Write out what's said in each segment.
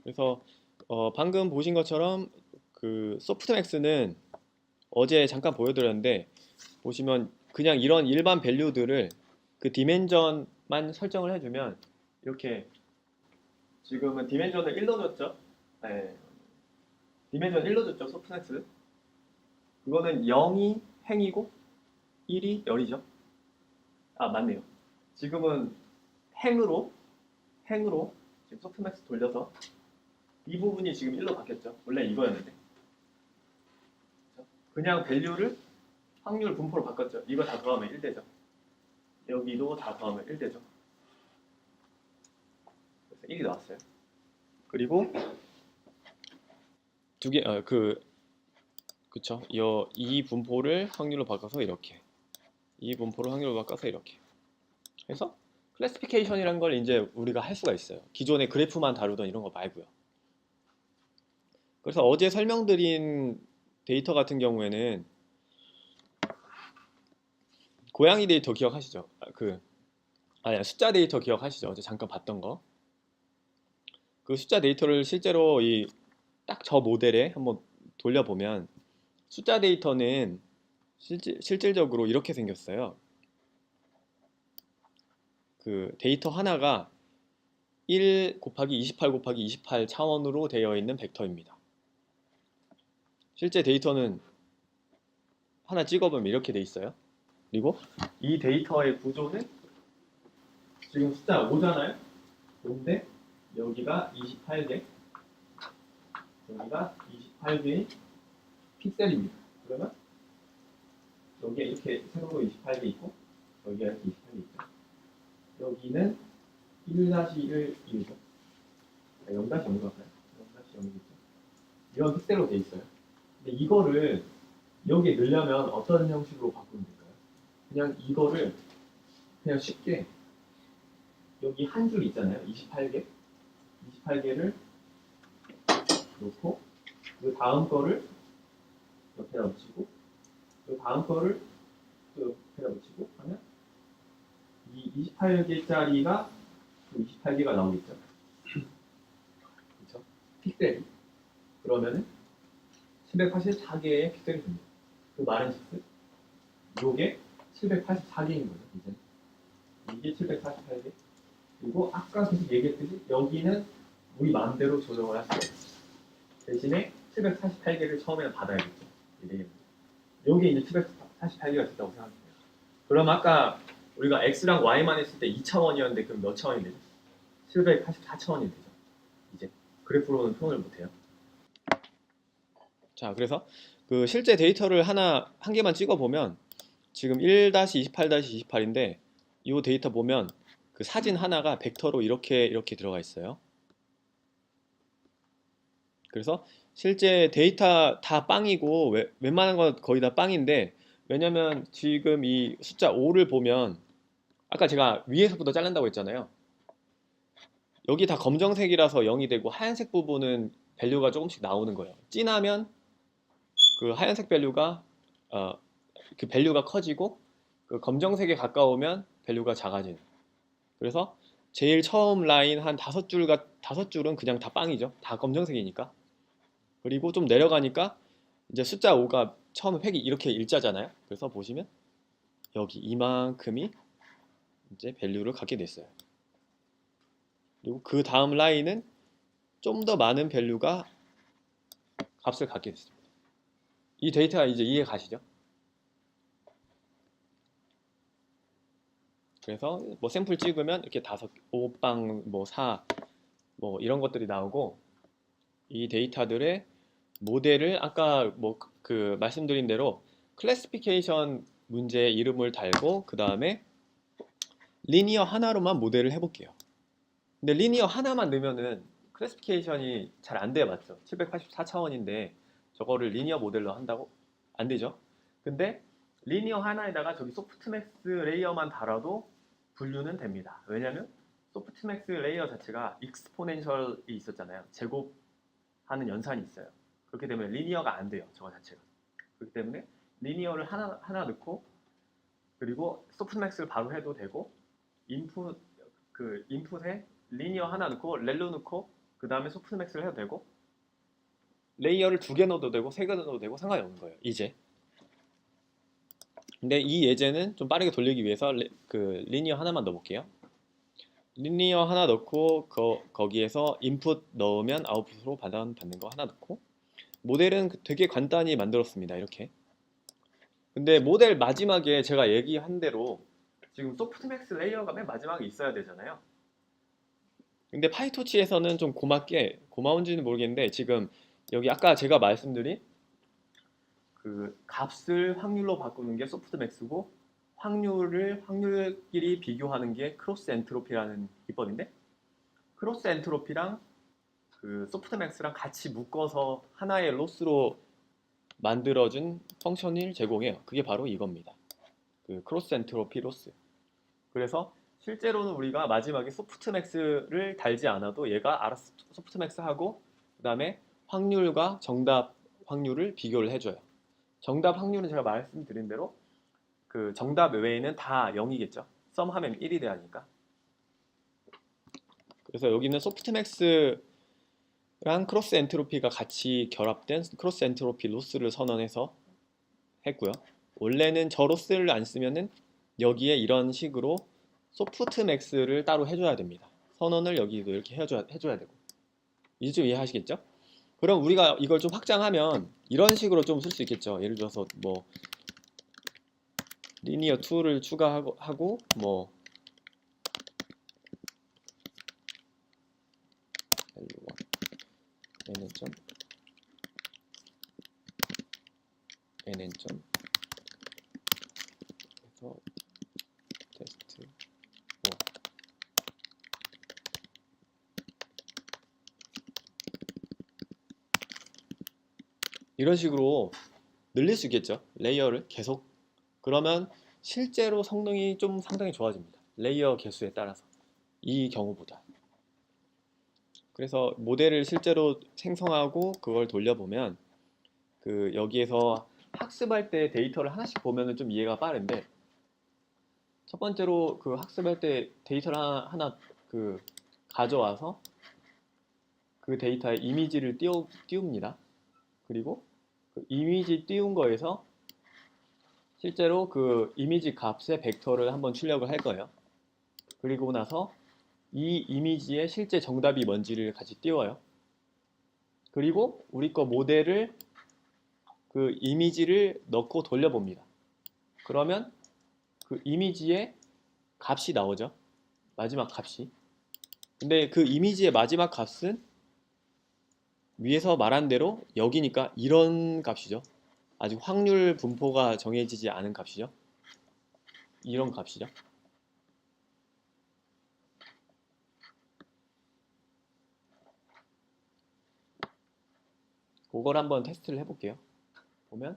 그래서 방금 보신 것처럼 그 소프트맥스는 어제 잠깐 보여드렸는데 보시면 그냥 이런 일반 밸류들을 그 디멘전만 설정을 해주면 이렇게 지금은 디멘전을 1로 줬죠? 네. 디멘전 1로 줬죠, 소프트맥스. 그거는 0이 행이고 1이 열이죠. 아, 맞네요. 지금은 행으로 지금 소프트맥스 돌려서 이 부분이 지금 1로 바뀌었죠. 원래 이거였는데. 그냥 밸류를 확률 분포로 바꿨죠. 이거 다 더하면 1되죠. 여기도 다 더하면 1되죠. 그래서 1이 나왔어요. 그리고 두 개, 그쵸. 이 분포를 확률로 바꿔서 이렇게. 이 분포를 확률로 바꿔서 이렇게. 그래서 클래시피케이션이라는 걸 이제 우리가 할 수가 있어요. 기존의 그래프만 다루던 이런 거 말고요. 그래서 어제 설명드린 데이터 같은 경우에는 고양이 데이터 기억하시죠? 아니 숫자 데이터 기억하시죠? 어제 잠깐 봤던 거. 그 숫자 데이터를 실제로 이 딱 저 모델에 한번 돌려보면 숫자 데이터는 실질적으로 이렇게 생겼어요. 그 데이터 하나가 1 곱하기 28 곱하기 28 차원으로 되어 있는 벡터입니다. 실제 데이터는 하나 찍어보면 이렇게 돼 있어요. 그리고 이 데이터의 구조는 지금 숫자 5잖아요. 5인데 여기가 28개, 여기가 28개의 픽셀입니다. 그러면 여기에 이렇게 세로로 28개 있고 여기가 이렇게 28개 있죠. 여기는 1-1이죠. 0-0인가요? 0-0이겠죠. 이런 픽셀로 돼 있어요. 근데 이거를 여기에 넣으려면 어떤 형식으로 바꾸면 될까요? 그냥 이거를 그냥 쉽게 여기 한 줄 있잖아요. 28개. 28개를 놓고 그 다음 거를 옆에다 붙이고 그 다음 거를 또 옆에다 붙이고 하면 이 28개짜리가 28개가 나오겠죠. 그렇죠? 픽셀이. 그러면은 784개의 픽셀이 됩니다. 그 말은 즉슨 요게 784개인 거죠. 이제 이게 748개. 그리고 아까 계속 얘기했듯이 여기는 우리 마음대로 조정을 할 수가 있어요. 대신에 748개를 처음에는 받아야겠죠. 여기 이제 748개가 됐다고 생각해요. 그럼 아까 우리가 x랑 y만 했을 때 2차원이었는데 그럼 몇 차원이 되죠? 784차원이 되죠. 이제 그래프로는 표현을 못해요. 자, 그래서 그 실제 데이터를 한 개만 찍어보면 지금 1-28-28인데 이 데이터 보면 그 사진 하나가 벡터로 이렇게 들어가 있어요. 그래서 실제 데이터 다 빵이고 웬만한 건 거의 다 빵인데 왜냐면 지금 이 숫자 5를 보면 아까 제가 위에서부터 자른다고 했잖아요. 여기 다 검정색이라서 0이 되고 하얀색 부분은 밸류가 조금씩 나오는 거예요. 진하면 그 하얀색 밸류가 그 밸류가 커지고 그 검정색에 가까우면 밸류가 작아지는. 그래서 제일 처음 라인 한 5줄은 그냥 다 빵이죠. 다 검정색이니까. 그리고 좀 내려가니까 이제 숫자 5가 처음 획이 이렇게 일자잖아요. 그래서 보시면 여기 이만큼이 이제 밸류를 갖게 됐어요. 그리고 그 다음 라인은 좀 더 많은 밸류가 값을 갖게 됐습니다. 이 데이터가 이제 이해 가시죠? 그래서 뭐 샘플 찍으면 이렇게 5빵, 뭐 4, 뭐 이런 것들이 나오고 이 데이터들의 모델을 아까 뭐 그 말씀드린 대로 클래시피케이션 문제에 이름을 달고 그 다음에 리니어 하나로만 모델을 해볼게요. 근데 리니어 하나만 넣으면은 클래시피케이션이 잘 안 돼요, 맞죠? 784차원인데 저거를 리니어 모델로 한다고? 안 되죠? 근데 리니어 하나에다가 저기 소프트맥스 레이어만 달아도 분류는 됩니다. 왜냐면 소프트맥스 레이어 자체가 익스포넨셜이 있었잖아요. 제곱하는 연산이 있어요. 그렇게 되면 리니어가 안 돼요, 저거 자체가. 그렇기 때문에 리니어를 하나 넣고 그리고 소프트맥스를 바로 해도 되고 인풋에 리니어 하나 넣고 렐로 넣고 그 다음에 소프트맥스를 해도 되고 레이어를 2개 넣어도 되고 3개 넣어도 되고 상관이 없는 거예요. 이제. 근데 이 예제는 좀 빠르게 돌리기 위해서 그 리니어 하나만 넣어볼게요. 리니어 하나 넣고 거기에서 인풋 넣으면 아웃풋으로 받는 거 하나 넣고 모델은 되게 간단히 만들었습니다. 이렇게. 근데 모델 마지막에 제가 얘기한 대로 지금 소프트맥스 레이어가 맨 마지막에 있어야 되잖아요. 근데 파이토치에서는 좀 고마운지는 모르겠는데 지금 여기 아까 제가 말씀드린 그 값을 확률로 바꾸는 게 소프트맥스고 확률끼리 비교하는 게 크로스 엔트로피라는 기법인데 크로스 엔트로피랑 그 소프트맥스랑 같이 묶어서 하나의 로스로 만들어준 펑션을 제공해요. 그게 바로 이겁니다. 그 크로스 엔트로피 로스. 그래서 실제로는 우리가 마지막에 소프트맥스를 달지 않아도 얘가 알아서 소프트맥스하고 그 다음에 확률과 정답 확률을 비교를 해줘요. 정답 확률은 제가 말씀드린 대로 그 정답 외에는 다 0이겠죠. 썸하면 1이 돼야 하니까. 그래서 여기는 소프트맥스랑 크로스 엔트로피가 같이 결합된 크로스 엔트로피 로스를 선언해서 했고요. 원래는 저 로스를 안 쓰면은 여기에 이런 식으로 소프트맥스를 따로 해줘야 됩니다. 선언을 여기도 이렇게 해줘야 되고. 이제 좀 이해하시겠죠? 그럼 우리가 이걸 좀 확장하면 이런 식으로 좀 쓸 수 있겠죠. 예를 들어서 뭐 리니어 2를 추가하고 뭐 nn.nn. 그래서 테스트 5 이런 식으로 늘릴 수 있겠죠. 레이어를 계속. 그러면 실제로 성능이 좀 상당히 좋아집니다. 레이어 개수에 따라서. 이 경우보다. 그래서 모델을 실제로 생성하고 그걸 돌려보면 그 여기에서 학습할 때 데이터를 하나씩 보면은 좀 이해가 빠른데 첫 번째로 그 학습할 때 데이터를 하나 그 가져와서 그 데이터에 이미지를 띄웁니다. 그리고 그 이미지 띄운 거에서 실제로 그 이미지 값의 벡터를 한번 출력을 할 거예요. 그리고 나서 이 이미지의 실제 정답이 뭔지를 같이 띄워요. 그리고 우리 거 모델을 그 이미지를 넣고 돌려봅니다. 그러면 그 이미지의 값이 나오죠. 마지막 값이. 근데 그 이미지의 마지막 값은 위에서 말한 대로 여기니까 이런 값이죠. 아직 확률 분포가 정해지지 않은 값이죠. 이런 값이죠. 그걸 한번 테스트를 해볼게요. 보면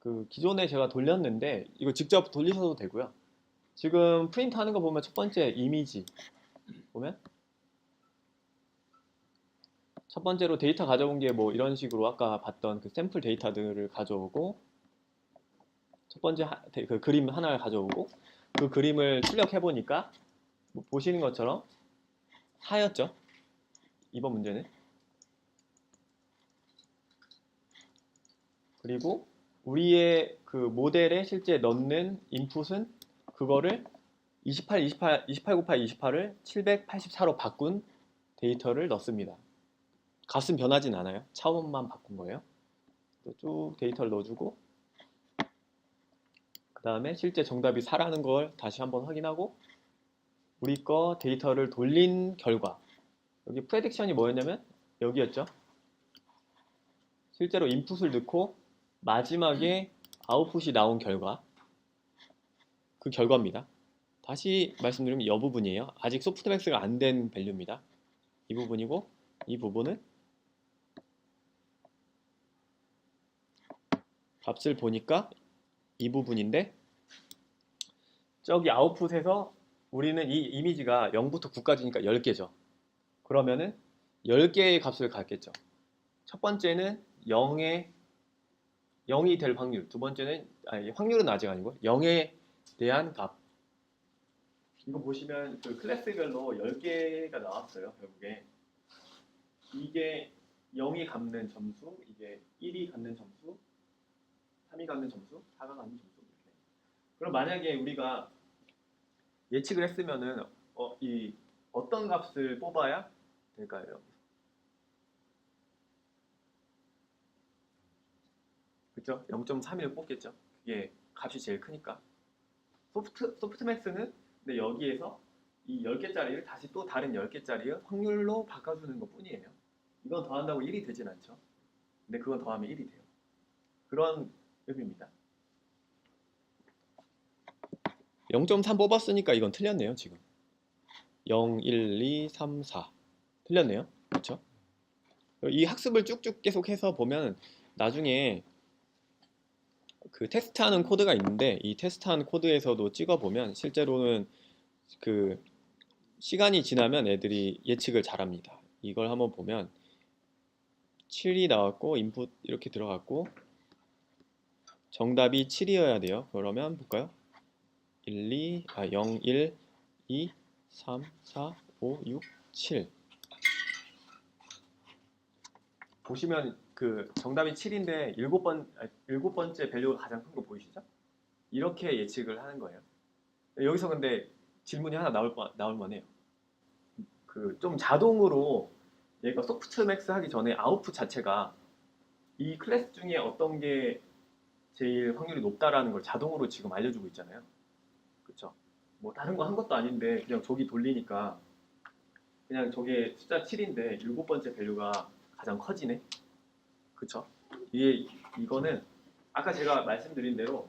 그 기존에 제가 돌렸는데 이거 직접 돌리셔도 되고요. 지금 프린트 하는 거 보면 첫 번째 이미지 보면 첫 번째로 데이터 가져온 게 뭐 이런 식으로 아까 봤던 그 샘플 데이터들을 가져오고 첫 번째 그 그림 하나를 가져오고 그 그림을 출력해 보니까 뭐 보시는 것처럼 하였죠. 이번 문제는. 그리고 우리의 그 모델에 실제 넣는 인풋은 그거를 28 곱하기 28을 784로 바꾼 데이터를 넣습니다. 값은 변하진 않아요. 차원만 바꾼 거예요. 쭉 데이터를 넣어주고 그 다음에 실제 정답이 4라는 걸 다시 한번 확인하고 우리 거 데이터를 돌린 결과 여기 프레딕션이 뭐였냐면 여기였죠. 실제로 인풋을 넣고 마지막에 아웃풋이 나온 결과 그 결과입니다. 다시 말씀드리면 이 부분이에요. 아직 소프트맥스가 안 된 밸류입니다. 이 부분이고 이 부분은 값을 보니까 이 부분인데 저기 아웃풋에서 우리는 이 이미지가 0부터 9까지니까 10개죠. 그러면은 10개의 값을 갖겠죠. 첫 번째는 0이 될 확률, 두 번째는 아니, 확률은 아직 아니고 0에 대한 값. 이거 보시면 그 클래스별로 10개가 나왔어요, 결국에. 이게 0이 갖는 점수, 이게 1이 갖는 점수, 3이 갖는 점수, 4가 갖는 점수 이렇게. 그럼 만약에 우리가 예측을 했으면은 이 어떤 값을 뽑아야 될까요? 그렇죠? 0.31을 뽑겠죠. 그게 값이 제일 크니까. 소프트맥스는 근데 여기에서 이 10개짜리를 다시 또 다른 10개짜리의 확률로 바꿔주는 것 뿐이에요. 이건 더한다고 1이 되진 않죠. 근데 그건 더하면 1이 돼요. 그런 의미입니다. 0.3 뽑았으니까 이건 틀렸네요, 지금. 0, 1, 2, 3, 4. 틀렸네요. 그렇죠? 이 학습을 쭉쭉 계속해서 보면 나중에 그 테스트하는 코드가 있는데 이 테스트하는 코드에서도 찍어보면 실제로는 그 시간이 지나면 애들이 예측을 잘합니다. 이걸 한번 보면 7이 나왔고 인풋 이렇게 들어갔고 정답이 7이어야 돼요. 그러면 볼까요? 0, 1, 2, 3, 4, 5, 6, 7 보시면 그 정답이 7인데 일곱 번째 밸류가 가장 큰 거 보이시죠? 이렇게 예측을 하는 거예요. 여기서 근데 질문이 하나 나올 만해요. 그 좀 자동으로 얘가 소프트맥스 하기 전에 아웃풋 자체가 이 클래스 중에 어떤 게 제일 확률이 높다라는 걸 자동으로 지금 알려주고 있잖아요. 그쵸? 뭐 다른 거 한 것도 아닌데 그냥 저기 돌리니까 그냥 저게 숫자 7인데 일곱 번째 밸류가 가장 커지네. 그쵸? 이거는 아까 제가 말씀드린 대로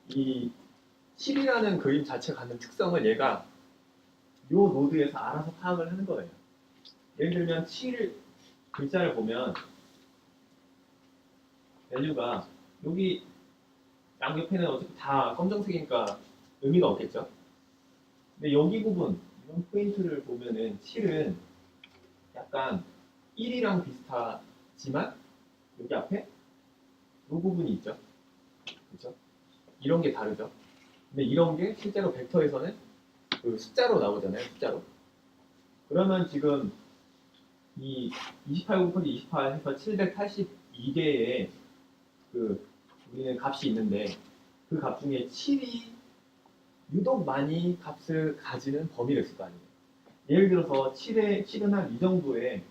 이 7이라는 그림 자체가 갖는 특성을 얘가 요 노드에서 알아서 파악을 하는 거예요. 예를 들면 7 글자를 보면 밸류가 여기 양옆에는 어차피 다 검정색이니까 의미가 없겠죠. 근데 여기 부분 이런 포인트를 보면은 7은 약간 1이랑 비슷하지만 여기 앞에 이 부분이 있죠. 그렇죠? 이런 게 다르죠. 근데 이런 게 실제로 벡터에서는 그 숫자로 나오잖아요. 숫자로. 그러면 지금 이 28 곱하기 28 해서 782개의 그 우리는 값이 있는데 그 값 중에 7이 유독 많이 값을 가지는 범위가 있을 거 아니에요. 예를 들어서 7은 한 이 정도의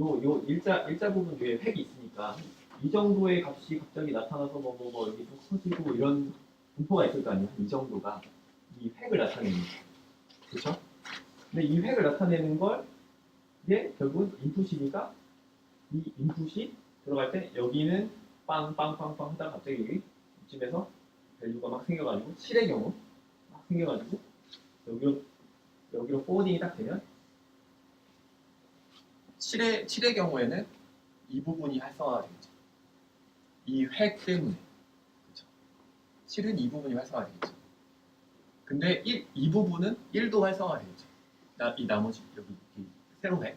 요 일자 부분 위에 획이 있으니까 이 정도의 값이 갑자기 나타나서 뭐 여기 좀 커지고 이런 분포가 있을 거 아니에요. 이 정도가 이 획을 나타내는 거죠. 그렇죠? 근데 이 획을 나타내는 걸 이게 결국은 인풋이니까 이 인풋이 들어갈 때 여기는 빵빵빵빵 하다가 갑자기 여기 이쯤에서 밸류가 막 생겨가지고 7의 경우 막 생겨가지고 여기로 포워딩이 딱 되면 7의 경우에는 이 부분이 활성화가 되겠죠. 이 획 때문에. 그렇죠? 7은 이 부분이 활성화가 되겠죠. 근데 이 부분은 1도 활성화가 되겠죠. 이 나머지 여기 세로 획.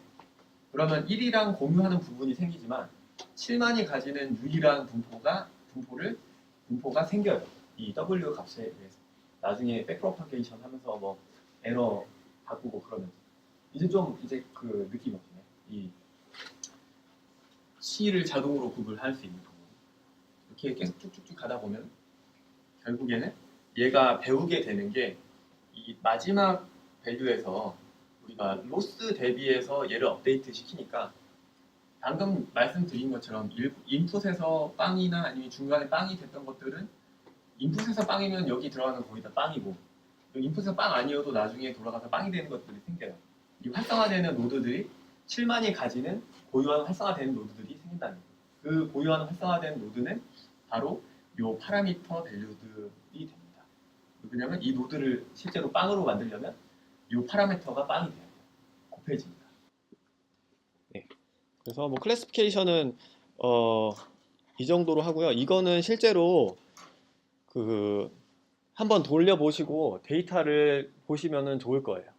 그러면 1이랑 공유하는 부분이 생기지만 7만이 가지는 유일한 분포가 생겨요. 이 W 값에 의해서. 나중에 백프로파게이션 하면서 뭐 에러 바꾸고 그러면서 이제 그 느낌이 오시네. 이 C를 자동으로 구분할 수 있는 방법. 이렇게 계속 쭉쭉쭉 가다 보면 결국에는 얘가 배우게 되는 게 이 마지막 밸류에서 우리가 로스 대비해서 얘를 업데이트 시키니까 방금 말씀드린 것처럼 인풋에서 빵이나 아니면 중간에 빵이 됐던 것들은 인풋에서 빵이면 여기 들어가는 거 거의 다 빵이고 인풋에서 빵 아니어도 나중에 돌아가서 빵이 되는 것들이 생겨요. 이 활성화되는 노드들이 7만이 가지는 고유한 활성화되는 노드들이 생긴다는 거예요. 그 고유한 활성화된 노드는 바로 이 파라미터 밸류들이 됩니다. 왜냐하면 이 노드를 실제로 빵으로 만들려면 이 파라미터가 빵이 돼야 돼요. 곱해집니다. 네. 그래서 뭐 클래시피케이션은 이 정도로 하고요. 이거는 실제로 그 한번 돌려보시고 데이터를 보시면은 좋을 거예요.